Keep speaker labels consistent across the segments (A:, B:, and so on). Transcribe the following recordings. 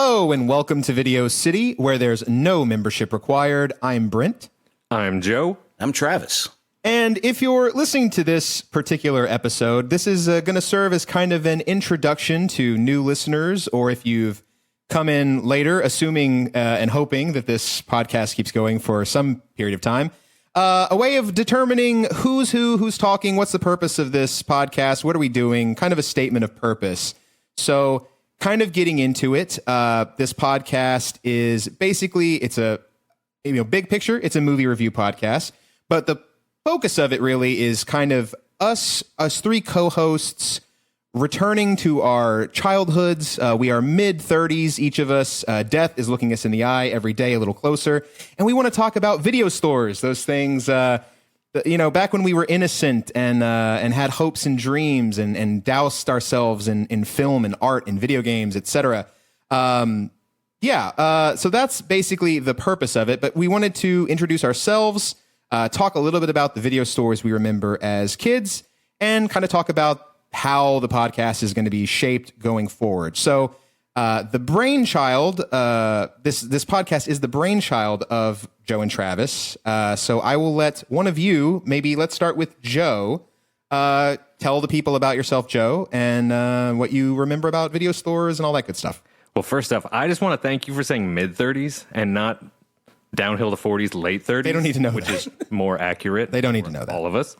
A: Hello and welcome to Video City, where there's no membership required. I'm Brent.
B: I'm Joe.
C: I'm Travis.
A: And if you're listening to this particular episode, this is going to serve as kind of an introduction to new listeners, or if you've come in later, assuming and hoping that this podcast keeps going for some period of time, a way of determining who's who, who's talking, what's the purpose of this podcast, what are we doing, kind of a statement of purpose. So kind of getting into it, this podcast is basically, it's a big picture, it's a movie review podcast, but the focus of it really is kind of us three co-hosts returning to our childhoods. We are mid-30s, each of us. Death is looking us in the eye every day a little closer. And we want to talk about video stores, those things, back when we were innocent and had hopes and dreams and doused ourselves in film and art and video games, etc. So that's basically the purpose of it. But we wanted to introduce ourselves, talk a little bit about the video stores we remember as kids, and kind of talk about how the podcast is going to be shaped going forward. So the brainchild, this podcast is the brainchild of Joe and Travis. So I will let one of you, maybe let's start with Joe, tell the people about yourself, Joe, and what you remember about video stores and all that good stuff.
B: Well, first off, I just want to thank you for saying mid-30s and not downhill to 40s, late 30s.
A: They don't need to know
B: which
A: that.
B: is more accurate.
A: They don't need to know that.
B: All of us.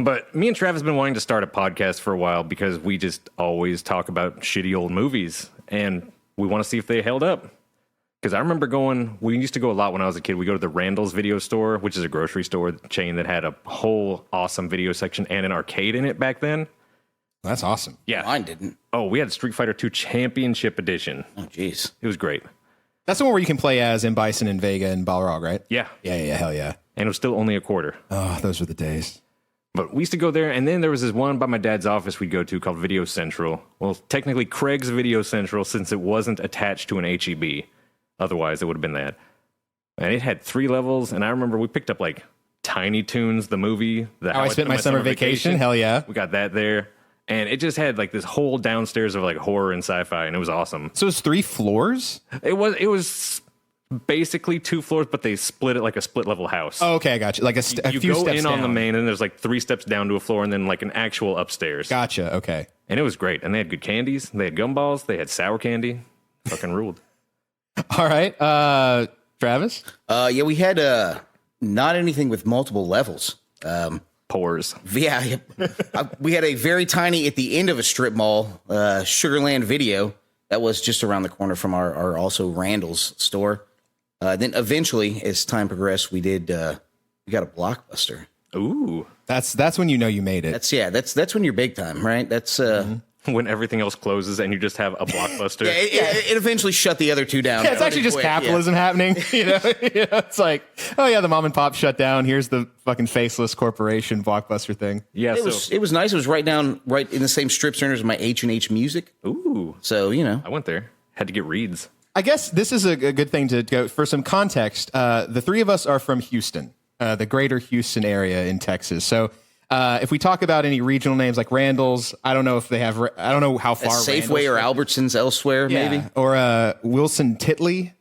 B: But me and Travis have been wanting to start a podcast for a while because we just always talk about shitty old movies, and we want to see if they held up. Because I remember we used to go a lot when I was a kid. We go to the Randall's video store, which is a grocery store chain that had a whole awesome video section and an arcade in it back then.
A: That's awesome.
B: Yeah.
C: Mine didn't.
B: Oh, we had Street Fighter 2 Championship Edition.
C: Oh, jeez.
B: It was great.
A: That's the one where you can play as M. Bison and Vega and Balrog, right?
B: Yeah.
A: Yeah, hell yeah.
B: And it was still only a quarter.
A: Oh, those were the days.
B: But we used to go there, and then there was this one by my dad's office we'd go to called Video Central. Well, technically Craig's Video Central, since it wasn't attached to an HEB. Otherwise, it would have been that. And it had 3 levels, and I remember we picked up like Tiny Toons, the movie.
A: How I Spent My Summer Vacation. Hell yeah.
B: We got that there. And it just had like this whole downstairs of like horror and sci-fi, and it was awesome.
A: So it's 3 floors?
B: It was basically 2 floors, but they split it like a split level house.
A: Oh, okay, I got you. Like a
B: you
A: few
B: go
A: steps
B: in
A: down.
B: on the main, and there's like 3 steps down to a floor, and then like an actual upstairs.
A: Gotcha. Okay.
B: And it was great. And they had good candies. They had gumballs. They had sour candy. Fucking ruled.
A: All right. Travis?
C: We had not anything with multiple levels.
B: Pores.
C: Yeah. We had a very tiny, at the end of a strip mall, Sugarland Video. That was just around the corner from our also Randall's store. Then eventually, as time progressed, we got a Blockbuster.
B: Ooh.
A: That's when you know you made it.
C: That's when you're big time, right? That's
B: When everything else closes and you just have a Blockbuster.
C: it eventually shut the other 2 down.
A: Yeah, it's actually just capitalism happening. It's like, oh yeah, the mom and pop shut down. Here's the fucking faceless corporation Blockbuster thing.
B: Yeah,
C: It was nice. It was right in the same strip centers as my H&H Music.
B: Ooh.
C: So,
B: I went there. Had to get reeds.
A: I guess this is a good thing to go for some context. The 3 of us are from Houston, the greater Houston area in Texas. So if we talk about any regional names like Randall's, I don't know if they have, I don't know how far.
C: Safeway or Albertsons elsewhere, maybe.
A: Or Wilson Titley.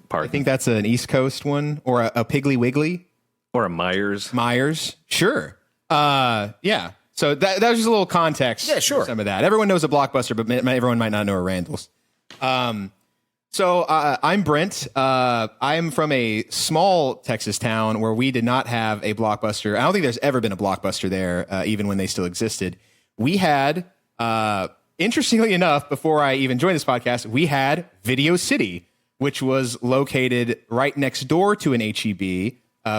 B: Pardon.
A: I think that's an East Coast one. Or a Piggly Wiggly.
B: Or a Myers.
A: Sure. Yeah. So that was just a little context.
C: Yeah, sure.
A: For some of that. Everyone knows a Blockbuster, but everyone might not know a Randall's. So I'm Brent. I am from a small Texas town where we did not have a Blockbuster. I don't think there's ever been a Blockbuster there, even when they still existed. We had, interestingly enough, before I even joined this podcast, we had Video City, which was located right next door to an HEB,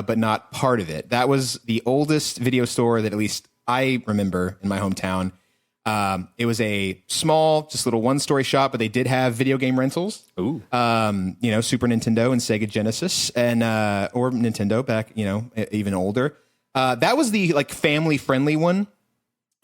A: but not part of it. That was the oldest video store that at least I remember in my hometown. It was a small, just little 1-story shop, but they did have video game rentals.
B: Ooh.
A: Super Nintendo and Sega Genesis and, or Nintendo back, even older. That was the like family friendly one.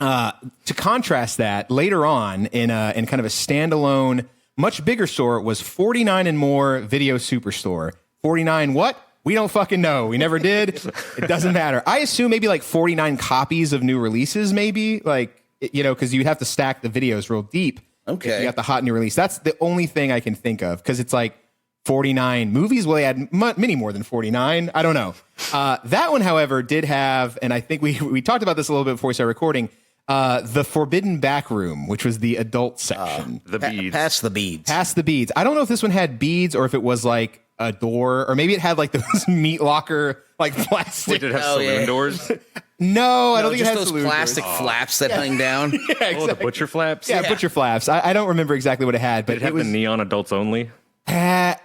A: To contrast that later on in kind of a standalone, much bigger store was 49 and More Video Superstore. 49 what? We don't fucking know. We never did. It doesn't matter. I assume maybe like 49 copies of new releases, maybe like, because you'd have to stack the videos real deep.
C: Okay.
A: You got the hot new release. That's the only thing I can think of because it's like 49 movies. Well, they had many more than 49. I don't know. That one, however, did have, and I think we talked about this a little bit before we started recording, the Forbidden Back Room, which was the adult section.
B: The beads.
C: Past the beads.
A: Past the beads. I don't know if this one had beads or if it was like a door, or maybe it had like those meat locker, like plastic.
B: Wait, did it have saloon doors?
A: No, I don't think it
C: just
A: had
C: those
A: saloon
C: plastic
A: doors.
C: flaps that hung down.
A: Yeah, exactly.
B: Oh, the butcher flaps?
A: Yeah, butcher flaps. I don't remember exactly what it had, but
B: Did it have
A: was
B: the neon adults only?
A: I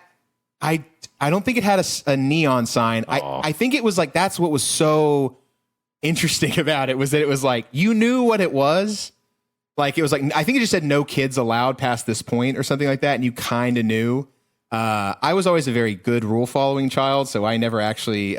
A: don't think it had a neon sign. I think it was like that's what was so interesting about it was that it was like you knew what it was. Like it was like I think it just said no kids allowed past this point or something like that, and you kind of knew. I was always a very good rule following child, so I never actually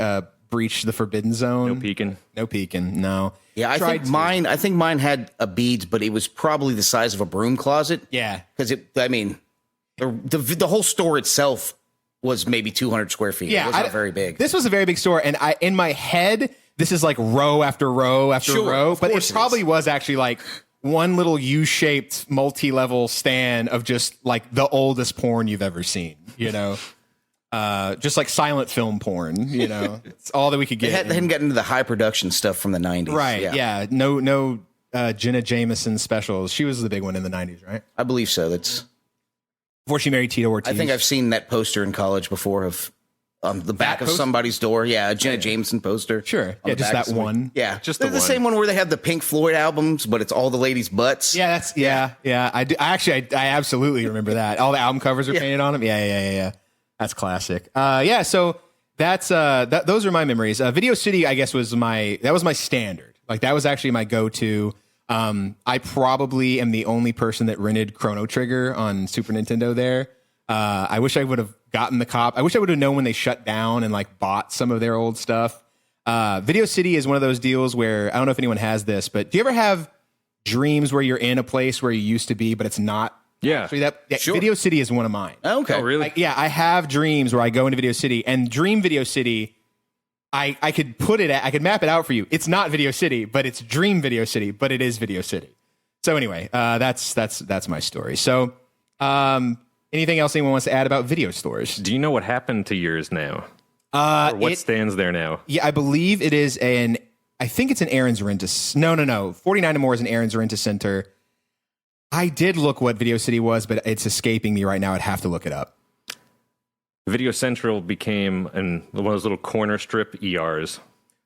A: breached the forbidden zone.
B: No peeking.
A: No peeking. No.
C: Yeah, I think mine had a beads, but it was probably the size of a broom closet.
A: Yeah,
C: because the whole store itself was maybe 200 square feet.
A: Yeah,
C: it wasn't very big.
A: This was a very big store, and in my head, this is like row after row after row, but it probably was actually like one little U-shaped multi-level stand of just like the oldest porn you've ever seen, you know? Just like silent film porn, you know? It's all that we could get.
C: They hadn't gotten into the high production stuff from the 90s.
A: Right, yeah. No Jenna Jameson specials. She was the big one in the 90s, right?
C: I believe so. That's
A: Before she married Tito Ortiz.
C: I think I've seen that poster in college before of the back of somebody's door. Yeah, a Jenna Jameson poster.
A: Sure. Yeah, just that one.
C: Yeah,
B: just
C: the
B: the one.
C: same one where they have the Pink Floyd albums, but it's all the ladies' butts.
A: Yeah, yeah. I absolutely remember that. All the album covers are painted on them. Yeah. That's classic. So that's those are my memories. Video City, I guess, was my standard. Like that was actually my go-to. I probably am the only person that rented Chrono Trigger on Super Nintendo there. I wish I would have gotten the cop. I wish I would have known when they shut down and like bought some of their old stuff. Video City is one of those deals where I don't know if anyone has this, but do you ever have dreams where you're in a place where you used to be, but it's not?
B: Yeah.
C: Sure.
A: Video City is one of mine.
C: Okay.
B: Oh, really?
A: I have dreams where I go into Video City, and Dream Video City, I could I could map it out for you. It's not Video City, but it's Dream Video City, but it is Video City. So anyway, that's my story. So, anything else anyone wants to add about video stores?
B: Do you know what happened to yours now? Or what stands there now?
A: Yeah, I believe it is I think it's an Aaron's Rent-A... No. 49 and More is an Aaron's Rent-A-Center. I did look what Video City was, but it's escaping me right now. I'd have to look it up.
B: Video Central became one of those little corner strip ERs.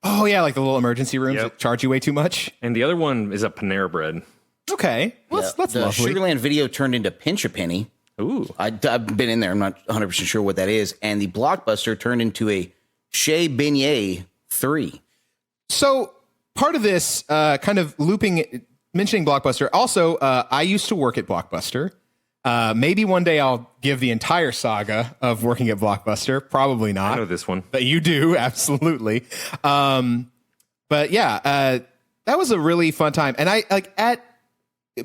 A: Oh, yeah, like the little emergency rooms
B: Yep.
A: that charge you way too much.
B: And the other one is a Panera Bread.
A: Okay, well, that's
C: the
A: lovely.
C: Sugarland Video turned into Pinch a Penny.
B: Ooh.
C: I've been in there. I'm not 100% sure what that is. And the Blockbuster turned into a Chez Beignet 3.
A: So part of this kind of mentioning Blockbuster. Also, I used to work at Blockbuster. Maybe one day I'll give the entire saga of working at Blockbuster. Probably not.
B: I know this one.
A: But you do, absolutely. But yeah, that was a really fun time. And I at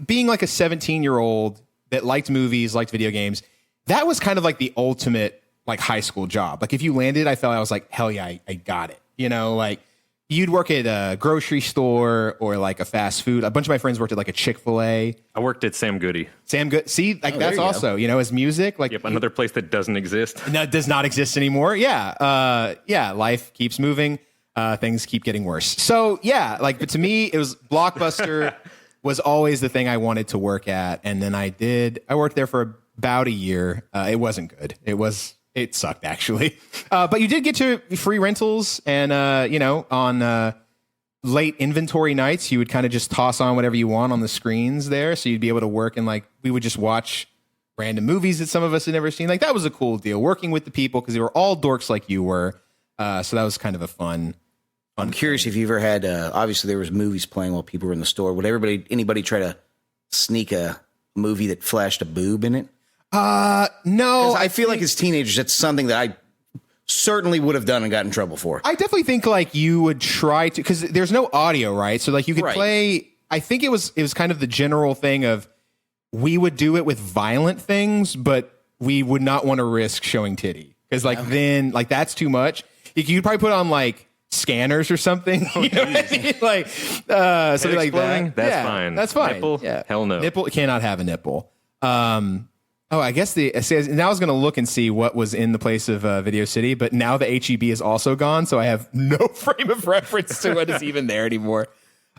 A: being like a 17-year-old that liked movies, liked video games, that was kind of like the ultimate like high school job. Like if you landed, I felt I was like, hell yeah, I got it. You know, like you'd work at a grocery store or like a fast food. A bunch of my friends worked at like a Chick-fil-A.
B: I worked at Sam Goody.
A: See, like that's also, you know, as music, like
B: Yep, another place that doesn't exist.
A: that does not exist anymore. Yeah. Life keeps moving. Things keep getting worse. So yeah, like, but to me, it was Blockbuster was always the thing I wanted to work at. And then I worked there for about a year. It wasn't good. It sucked actually. But you did get to free rentals and, on late inventory nights, you would kind of just toss on whatever you want on the screens there. So you'd be able to work and like, we would just watch random movies that some of us had never seen. Like that was a cool deal working with the people because they were all dorks like you were. So that was kind of a fun.
C: I'm curious if you ever had, obviously there was movies playing while people were in the store. Would anybody try to sneak a movie that flashed a boob in it?
A: No.
C: I feel like as teenagers, that's something that I certainly would have done and got in trouble for.
A: I definitely think like you would try to, because there's no audio, right? So like you could play, I think it was kind of the general thing of we would do it with violent things, but we would not want to risk showing titty. Because then like that's too much. You could probably put on like scanners or something. You know what I mean? Like something like that.
B: That's fine.
A: That's fine.
B: Nipple?
A: Yeah.
B: Hell no.
A: Nipple cannot have a nipple. Oh, I guess now I was going to look and see what was in the place of Video City, but now the HEB is also gone, so I have no frame of reference to what is even there anymore.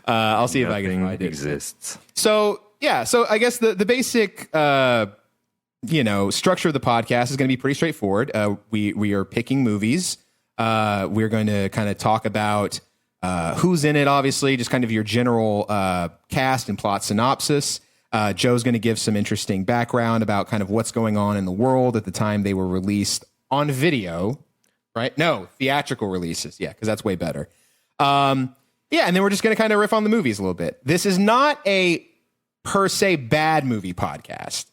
A: I'll see if I can find it.
B: Exists.
A: So I guess the basic structure of the podcast is going to be pretty straightforward. We are picking movies. We're going to kind of talk about who's in it, obviously, just kind of your general cast and plot synopsis. Joe's going to give some interesting background about kind of what's going on in the world at the time they were released on video, right? No, theatrical releases. Yeah, because that's way better. And then we're just going to kind of riff on the movies a little bit. This is not a per se bad movie podcast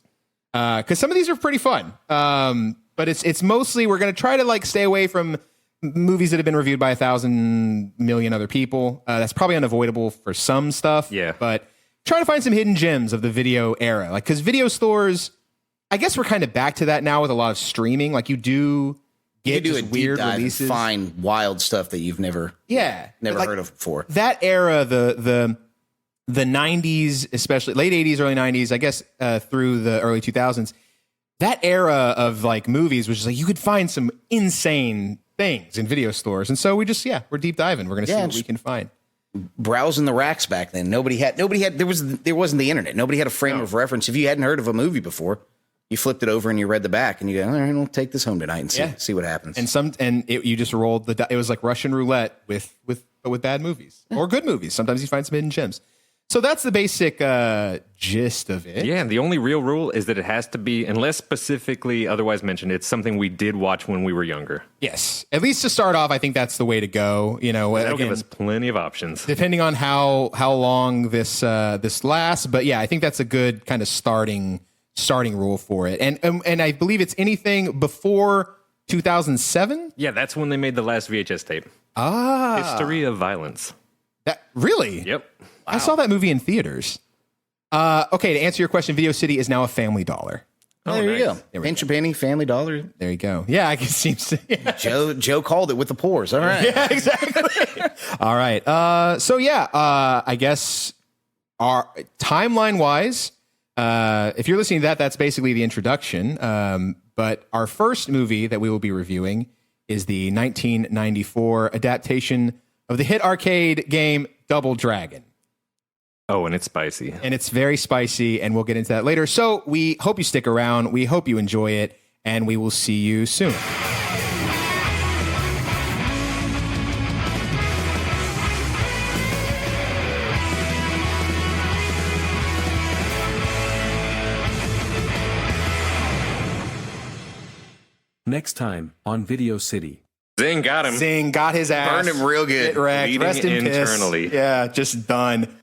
A: because some of these are pretty fun. But it's mostly we're going to try to like stay away from movies that have been reviewed by 1,000 million other people. That's probably unavoidable for some stuff.
B: Yeah,
A: but try to find some hidden gems of the video era, like because video stores, I guess we're kind of back to that now with a lot of streaming. Like you do get
C: a
A: weird
C: deep dive
A: releases,
C: and find wild stuff that you've never
A: like,
C: heard of before.
A: That era, the 90s, especially late 80s, early 90s, I guess through the early 2000s. That era of like movies was just like you could find some insane things in video stores, and so we're deep diving. We're gonna see what we can find.
C: Browsing the racks back then, there wasn't the internet. Nobody had a frame of reference. If you hadn't heard of a movie before, you flipped it over and you read the back and you go, all right, we'll take this home tonight and see what happens.
A: And you just rolled it was like Russian roulette with bad movies or good movies. Sometimes you find some hidden gems. So that's the basic gist of it.
B: Yeah, the only real rule is that it has to be, unless specifically otherwise mentioned, it's something we did watch when we were younger.
A: Yes. At least to start off, I think that's the way to go.
B: That'll give us plenty of options.
A: Depending on how long this lasts. But yeah, I think that's a good kind of starting rule for it. And I believe it's anything before 2007?
B: Yeah, that's when they made the last VHS tape. History of Violence.
A: Really?
B: Yep.
A: Wow. I saw that movie in theaters. Okay, to answer your question, Video City is now a Family Dollar.
C: Oh, there you go. Pinch a penny, Family Dollar.
A: There you go. Yeah, I can see. Yeah.
C: Joe called it with the pores. All right.
A: Yeah, exactly. All right. I guess our timeline wise, if you're listening to that, that's basically the introduction. But our first movie that we will be reviewing is the 1994 adaptation of the hit arcade game Double Dragon.
B: Oh, and it's spicy.
A: And it's very spicy, and we'll get into that later. So we hope you stick around. We hope you enjoy it, and we will see you soon.
D: Next time on Video City.
B: Zing got him.
A: Zing got his ass.
C: Burned him real good.
A: Get wrecked.
B: Bleeding
A: Rest in piss.
B: internally.
A: Yeah, just done.